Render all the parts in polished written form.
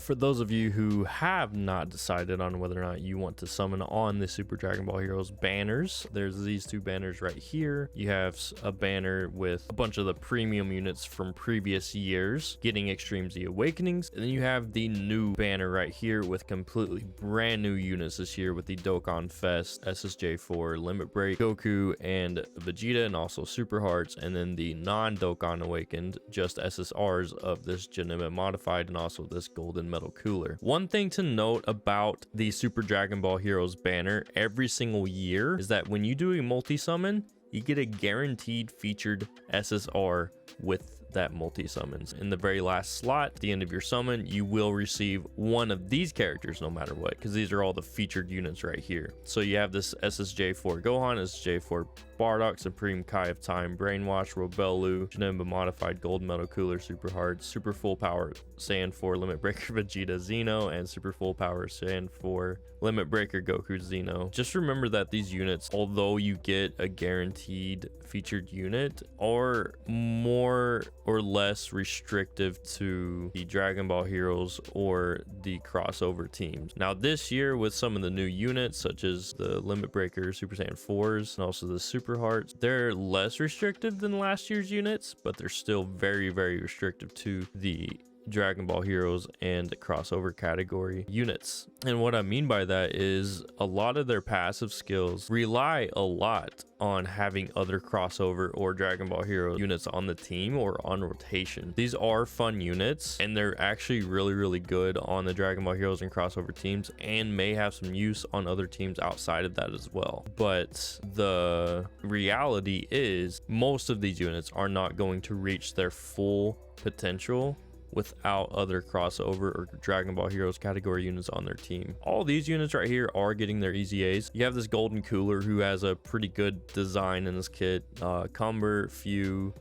for those of you who have not decided on whether or not you want to summon on the Super Dragon Ball Heroes banners, there's these two banners right here. You have a banner with a bunch of the premium units from previous years getting Extreme Z Awakenings, and then you have the new banner right here with completely brand new units this year with the Dokkan Fest, SSJ4, Limit Break, Goku, and Vegeta, and also Super Hearts, and then the non-Dokkan Awakened, just SSRs of this Janemba Modified, and also this Golden Metal Cooler. One thing to note about the Super Dragon Ball Heroes banner every single year is that when you do a multi-summon, you get a guaranteed featured SSR with that multi-summons. In the very last slot, at the end of your summon, you will receive one of these characters no matter what, because these are all the featured units right here. So you have this SSJ4 Gohan, SSJ4 Bardock, Supreme Kai of Time, Brainwash, Robelu, Janemba Modified, Gold Metal Cooler, Super Hard, Super Full Power Saiyan 4 Limit Breaker Vegeta Xeno, and Super Full Power Saiyan 4 Limit Breaker Goku Xeno. Just remember that these units, although you get a guaranteed featured unit, are more or less restrictive to the Dragon Ball Heroes or the crossover teams. Now this year, with some of the new units such as the Limit Breaker Super Saiyan 4s and also the Super Hearts, they're less restrictive than last year's units, but they're still very, very restrictive to the Dragon Ball Heroes and crossover category units. And what I mean by that is a lot of their passive skills rely a lot on having other crossover or Dragon Ball Hero units on the team or on rotation. These are fun units, and they're actually really, really good on the Dragon Ball Heroes and crossover teams, and may have some use on other teams outside of that as well. But the reality is most of these units are not going to reach their full potential without other crossover or Dragon Ball Heroes category units on their team. All these units right here are getting their EZAs. You have this Golden Cooler who has a pretty good design in this kit. Cumber, Few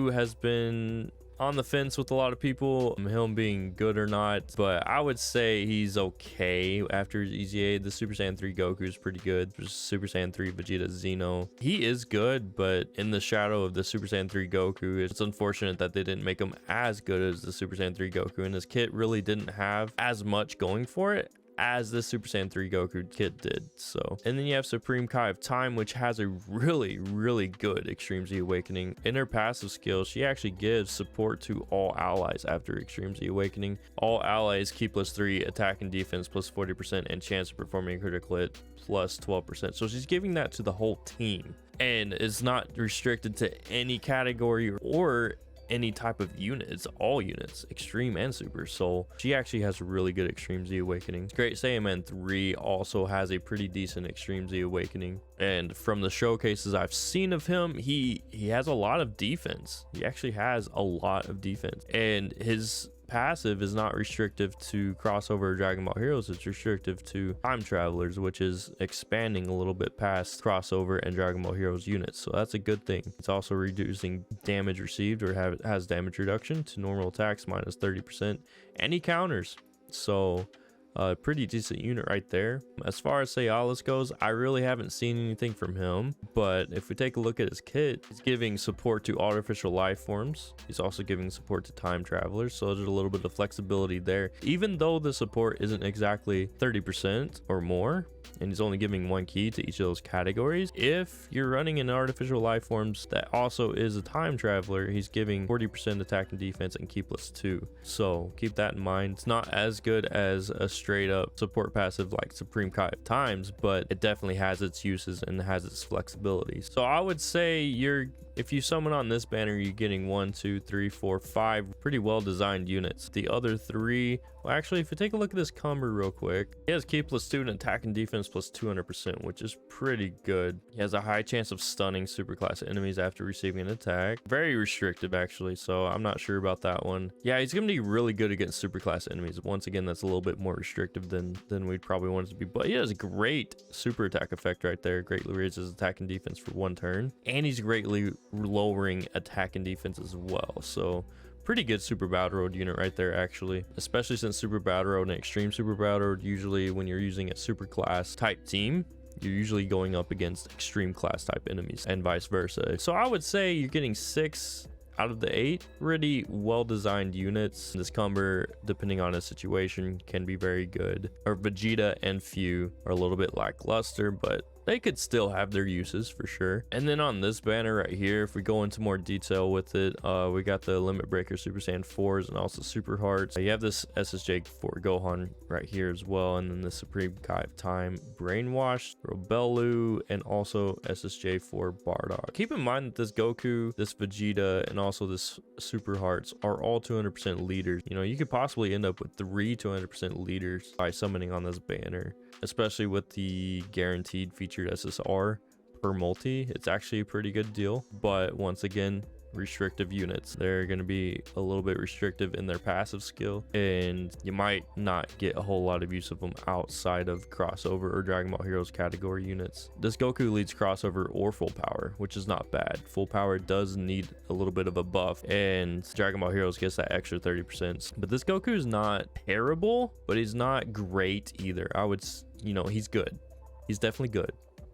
has been on the fence with a lot of people, him being good or not, but I would say he's okay after his EZA. The Super Saiyan 3 Goku is pretty good. There's Super Saiyan 3 Vegeta Xeno. He is good, but in the shadow of the Super Saiyan 3 Goku, it's unfortunate that they didn't make him as good as the Super Saiyan 3 Goku, and his kit really didn't have as much going for it as the Super Saiyan 3 Goku kit did. So, and then you have Supreme Kai of Time, which has a really, really good Extreme Z Awakening. In her passive skill, she actually gives support to all allies after Extreme Z Awakening. All allies keep +3 attack and defense +40% and chance of performing a critical hit +12%. So she's giving that to the whole team, and it's not restricted to any category or any type of unit. It's all units, extreme and super. So she actually has a really good Extreme Z Awakening. Great Saiyaman 3 also has a pretty decent Extreme Z Awakening, and from the showcases I've seen of him, he has a lot of defense. He actually has a lot of defense, and his passive is not restrictive to crossover Dragon Ball Heroes. It's restrictive to Time Travelers, which is expanding a little bit past crossover and Dragon Ball Heroes units, so that's a good thing. It's also reducing damage received, or has damage reduction to normal attacks -30%, and he counters, so pretty decent unit right there. As far as Sayalis goes, I really haven't seen anything from him, but if we take a look at his kit, he's giving support to artificial life forms. He's also giving support to time travelers, so there's a little bit of flexibility there, even though the support isn't exactly 30% or more, and he's only giving one key to each of those categories. If you're running an artificial life forms that also is a time traveler, he's giving 40% attack and defense and key +2, so keep that in mind. It's not as good as a straight up support passive like Supreme Kai of Times, but it definitely has its uses and has its flexibility. So I would say if you summon on this banner, you're getting 1, 2, 3, 4, 5 pretty well designed units. The other 3, well, actually, if you take a look at this Cumber real quick, he has key +2 and attack and defense +200%, which is pretty good. He has a high chance of stunning superclass enemies after receiving an attack. Very restrictive, actually, so I'm not sure about that one. Yeah, he's going to be really good against superclass enemies. Once again, that's a little bit more restrictive than we'd probably want it to be, but he has a great super attack effect right there. Greatly raises attack and defense for 1 turn, and he's greatly lowering attack and defense as well. So pretty good Super Battle Road unit right there, actually, especially since Super Battle Road and Extreme Super Battle Road, usually when you're using a super class type team, you're usually going up against extreme class type enemies and vice versa. So I would say you're getting 6 out of the 8, pretty well designed units. This Cumber, depending on his situation, can be very good. Or Vegeta and Few are a little bit lackluster, but they could still have their uses for sure. And then on this banner right here, if we go into more detail with it, we got the Limit Breaker Super Saiyan 4s and also Super Hearts. You have this SSJ4 Gohan right here as well, and then the Supreme Kai of Time, Brainwashed, Robelu, and also SSJ4 Bardock. Keep in mind that this Goku, this Vegeta, and also this Super Hearts are all 200% leaders. You know, you could possibly end up with 3 200% leaders by summoning on this banner, especially with the guaranteed featured SSR per multi. It's actually a pretty good deal, but once again, restrictive units. They're going to be a little bit restrictive in their passive skill, and you might not get a whole lot of use of them outside of crossover or Dragon Ball Heroes category units. This Goku leads crossover or full power, which is not bad. Full power does need a little bit of a buff, and Dragon Ball Heroes gets that extra 30%. But this Goku is not terrible, but he's not great either. I would, you know, he's good. He's definitely good.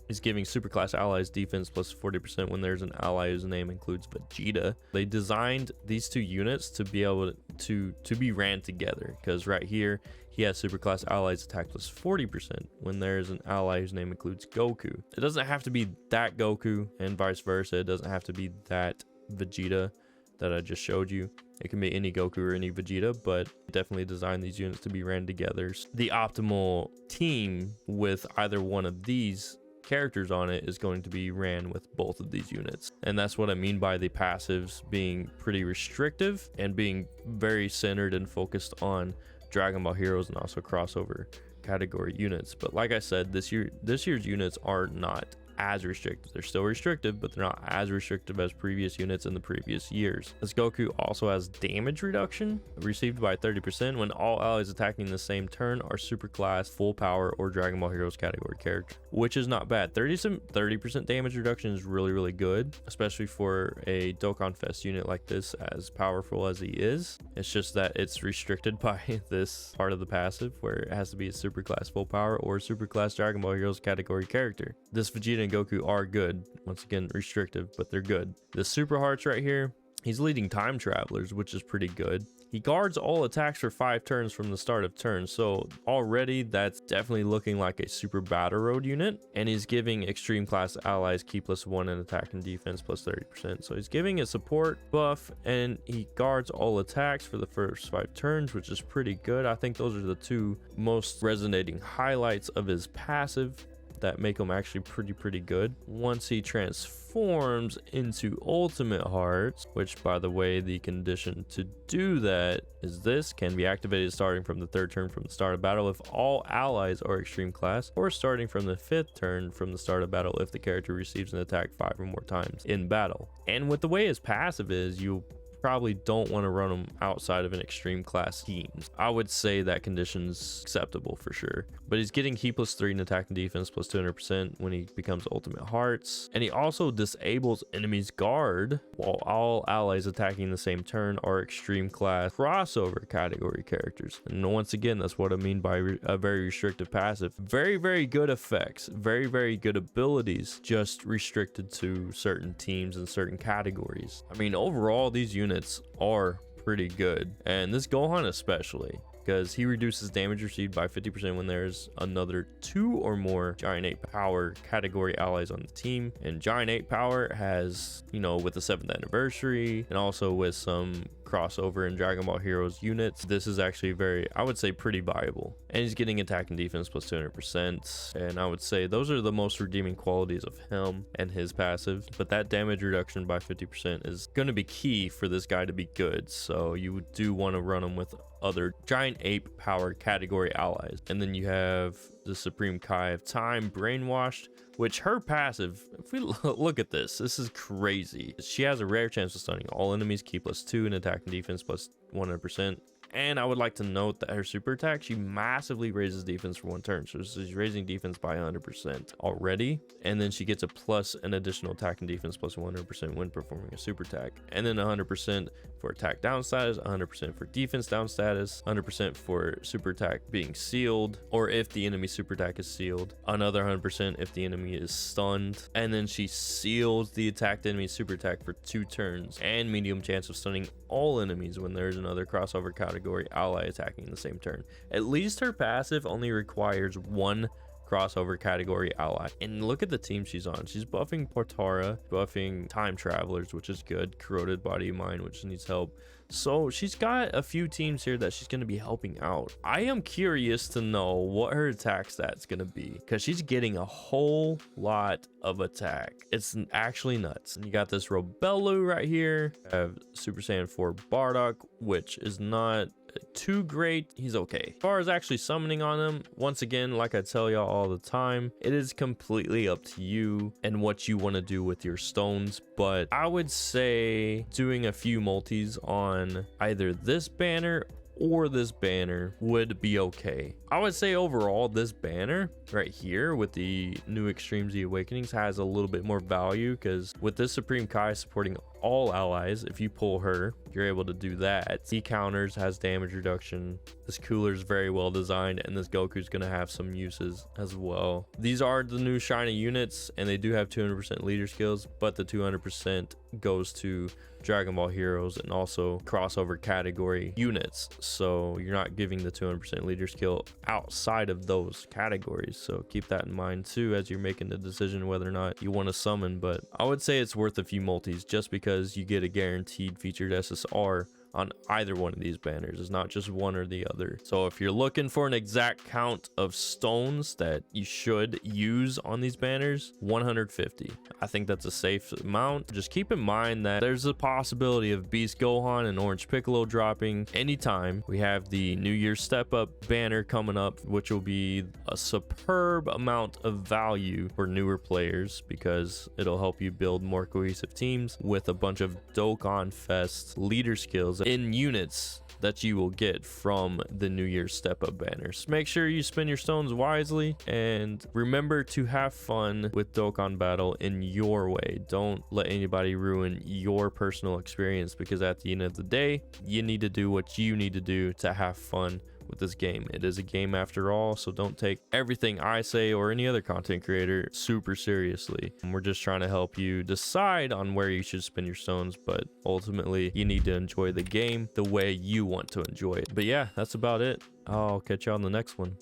He's giving superclass allies defense plus 40% when there's an ally whose name includes Vegeta. They designed these two units to be able to be ran together, because right here he has superclass allies attack plus 40% when there's an ally whose name includes Goku. It doesn't have to be that Goku and vice versa. It doesn't have to be that Vegeta that I just showed you. It can be any Goku or any Vegeta, but definitely design these units to be ran together. The optimal team with either one of these characters on it is going to be ran with both of these units. And that's what I mean by the passives being pretty restrictive and being very centered and focused on Dragon Ball Heroes and also crossover category units. But like I said, this year's units are not as restrictive. They're still restrictive, but they're not as restrictive as previous units in the previous years. This Goku also has damage reduction received by 30% when all allies attacking the same turn are superclass, full power, or Dragon Ball Heroes category character, which is not bad. 30% damage reduction is really good, especially for a Dokkan Fest unit like this, as powerful as he is. It's just that it's restricted by this part of the passive where it has to be a superclass full power or superclass Dragon Ball Heroes category character. This Vegeta and Goku are good. Once again, restrictive, but they're good. The Super Hearts right here, he's leading time travelers, which is pretty good. He guards all attacks for 5 turns from the start of turn, so already that's definitely looking like a super battle road unit. And he's giving extreme class allies key +1 in attack and defense plus 30%. So he's giving a support buff, and he guards all attacks for the first 5 turns, which is pretty good. I think those are the 2 most resonating highlights of his passive that make him actually pretty good. Once he transforms into Ultimate Hearts, which by the way, the condition to do that is this can be activated starting from the 3rd turn from the start of battle if all allies are extreme class, or starting from the 5th turn from the start of battle if the character receives an attack 5 or more times in battle. And with the way his passive is, you probably don't want to run them outside of an extreme class team. I would say that condition's acceptable for sure. But he's getting key +3 in attack and defense plus 200% when he becomes Ultimate Hearts. And he also disables enemies guard while all allies attacking the same turn are extreme class crossover category characters. And once again, that's what I mean by a very restrictive passive. Very good effects, very good abilities, just restricted to certain teams and certain categories. I mean, overall, these units are pretty good, and this Gohan especially, because he reduces damage received by 50% when there's another 2 or more Giant 8 power category allies on the team. And Giant 8 power has, you know, with the 7th anniversary and also with some crossover in Dragon Ball Heroes units, this is actually very, I would say, pretty viable. And he's getting attack and defense plus 200%, and I would say those are the most redeeming qualities of him and his passive. But that damage reduction by 50% is going to be key for this guy to be good, so you do want to run him with other Giant Ape power category allies. And then you have the Supreme Kai of Time, Brainwashed, which her passive, if we look at this is crazy. She has a rare chance of stunning all enemies, key +2 in attack and defense plus 100%, And I would like to note that her super attack, she massively raises defense for 1 turn. So she's raising defense by 100% already. And then she gets a plus an additional attack and defense plus 100% when performing a super attack. And then 100% for attack down status, 100% for defense down status, 100% for super attack being sealed, or if the enemy super attack is sealed, another 100% if the enemy is stunned. And then she seals the attacked enemy super attack for 2 turns, and medium chance of stunning all enemies when there's another crossover category ally attacking the same turn. At least her passive only requires 1 crossover category ally. And look at the team she's on. She's buffing Portara, buffing Time Travelers, which is good, Corroded Body of Mine, which needs help. So she's got a few teams here that she's going to be helping out. I am curious to know what her attack stat's going to be, because she's getting a whole lot of attack. It's actually nuts. And you got this Robelu right here. I have Super Saiyan 4 Bardock, which is not too great. He's okay. As far as actually summoning on him, once again, like I tell y'all all the time, it is completely up to you and what you want to do with your stones. But I would say doing a few multis on either this banner or this banner would be okay. I would say overall this banner right here with the new Extreme Z Awakenings has a little bit more value, because with this Supreme Kai supporting all allies, if you pull her, you're able to do that. He counters, has damage reduction. This cooler is very well designed, and this Goku's gonna have some uses as well. These are the new shiny units, and they do have 200% leader skills, but the 200% goes to Dragon Ball Heroes and also crossover category units. So you're not giving the 200% leader skill outside of those categories. So keep that in mind too as you're making the decision whether or not you want to summon. But I would say it's worth a few multis just because you get a guaranteed featured SSR on either one of these banners. It's not just one or the other. So if you're looking for an exact count of stones that you should use on these banners, 150. I think that's a safe amount. Just keep in mind that there's a possibility of Beast Gohan and Orange Piccolo dropping anytime. We have the New Year's Step Up banner coming up, which will be a superb amount of value for newer players because it'll help you build more cohesive teams with a bunch of Dokkan Fest leader skills in units that you will get from the New Year's Step Up banners. Make sure you spend your stones wisely and remember to have fun with Dokkan Battle in your way. Don't let anybody ruin your personal experience, because at the end of the day, you need to do what you need to do to have fun with this game. It is a game after all, so don't take everything I say or any other content creator super seriously. We're just trying to help you decide on where you should spend your stones, but ultimately you need to enjoy the game the way you want to enjoy it. But yeah, that's about it. I'll catch you on the next one.